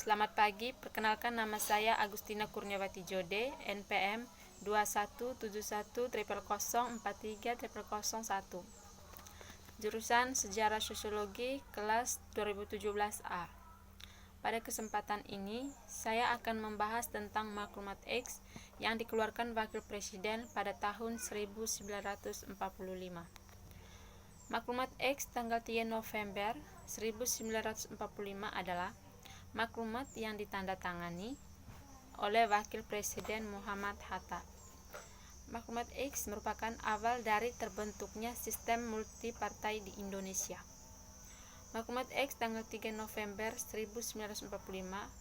Selamat pagi, perkenalkan nama saya Agustina Kurniawati Jode, NPM 21710000430001. Jurusan Sejarah Sosiologi kelas 2017A. Pada kesempatan ini, saya akan membahas tentang Maklumat X yang dikeluarkan Wakil Presiden pada tahun 1945. Maklumat X tanggal 3 November 1945 adalah maklumat yang ditandatangani oleh Wakil Presiden Muhammad Hatta. Maklumat X merupakan awal dari terbentuknya sistem multipartai di Indonesia. Maklumat X tanggal 3 November 1945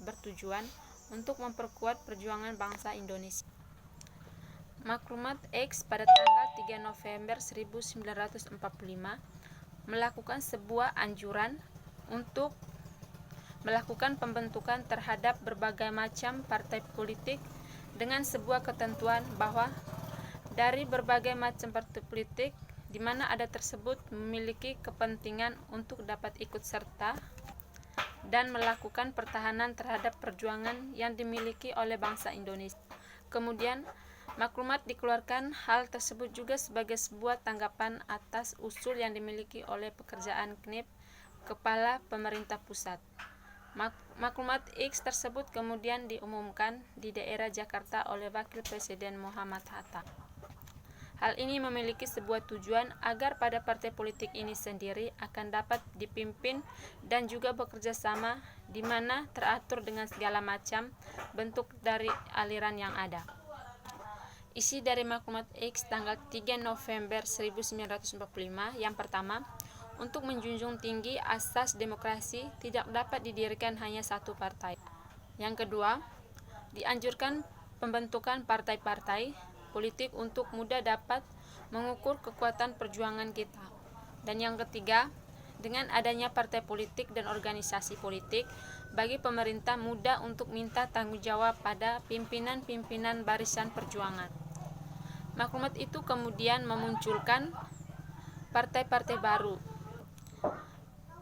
bertujuan untuk memperkuat perjuangan bangsa Indonesia. Maklumat X pada tanggal 3 November 1945 melakukan sebuah anjuran untuk melakukan pembentukan terhadap berbagai macam partai politik dengan sebuah ketentuan bahwa dari berbagai macam partai politik di mana ada tersebut memiliki kepentingan untuk dapat ikut serta dan melakukan pertahanan terhadap perjuangan yang dimiliki oleh bangsa Indonesia. Kemudian, maklumat dikeluarkan hal tersebut juga sebagai sebuah tanggapan atas usul yang dimiliki oleh pekerjaan KNIP Kepala Pemerintah Pusat. Maklumat X tersebut kemudian diumumkan di daerah Jakarta oleh Wakil Presiden Muhammad Hatta. Hal ini memiliki sebuah tujuan agar pada partai politik ini sendiri akan dapat dipimpin dan juga bekerja sama di mana teratur dengan segala macam bentuk dari aliran yang ada. Isi dari Maklumat X tanggal 3 November 1945 yang pertama, untuk menjunjung tinggi asas demokrasi tidak dapat didirikan hanya satu partai. Yang kedua, dianjurkan pembentukan partai-partai politik untuk mudah dapat mengukur kekuatan perjuangan kita. Dan yang ketiga, dengan adanya partai politik dan organisasi politik, bagi pemerintah mudah untuk minta tanggung jawab pada pimpinan-pimpinan barisan perjuangan. Maklumat itu kemudian memunculkan partai-partai baru.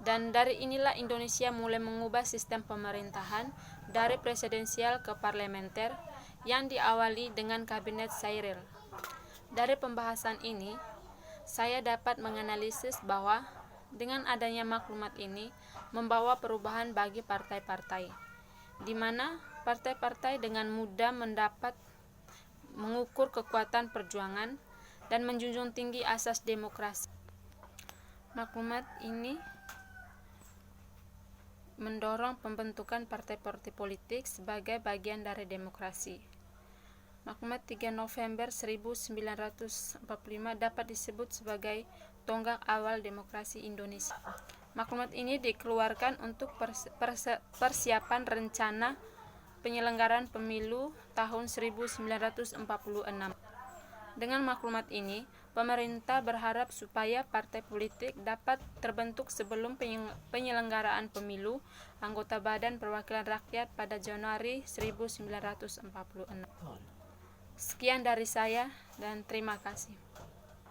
Dan dari inilah Indonesia mulai mengubah sistem pemerintahan dari presidensial ke parlementer yang diawali dengan Kabinet Syaril. Dari pembahasan ini, saya dapat menganalisis bahwa dengan adanya maklumat ini membawa perubahan bagi partai-partai, di mana partai-partai dengan mudah mendapat mengukur kekuatan perjuangan dan menjunjung tinggi asas demokrasi. Maklumat ini mendorong pembentukan partai-partai politik sebagai bagian dari demokrasi. Maklumat 3 November 1945 dapat disebut sebagai tonggak awal demokrasi Indonesia. Maklumat ini dikeluarkan untuk persiapan rencana penyelenggaraan pemilu tahun 1946. Dengan maklumat ini, pemerintah berharap supaya partai politik dapat terbentuk sebelum penyelenggaraan pemilu anggota Badan Perwakilan Rakyat pada Januari 1946. Sekian dari saya dan terima kasih.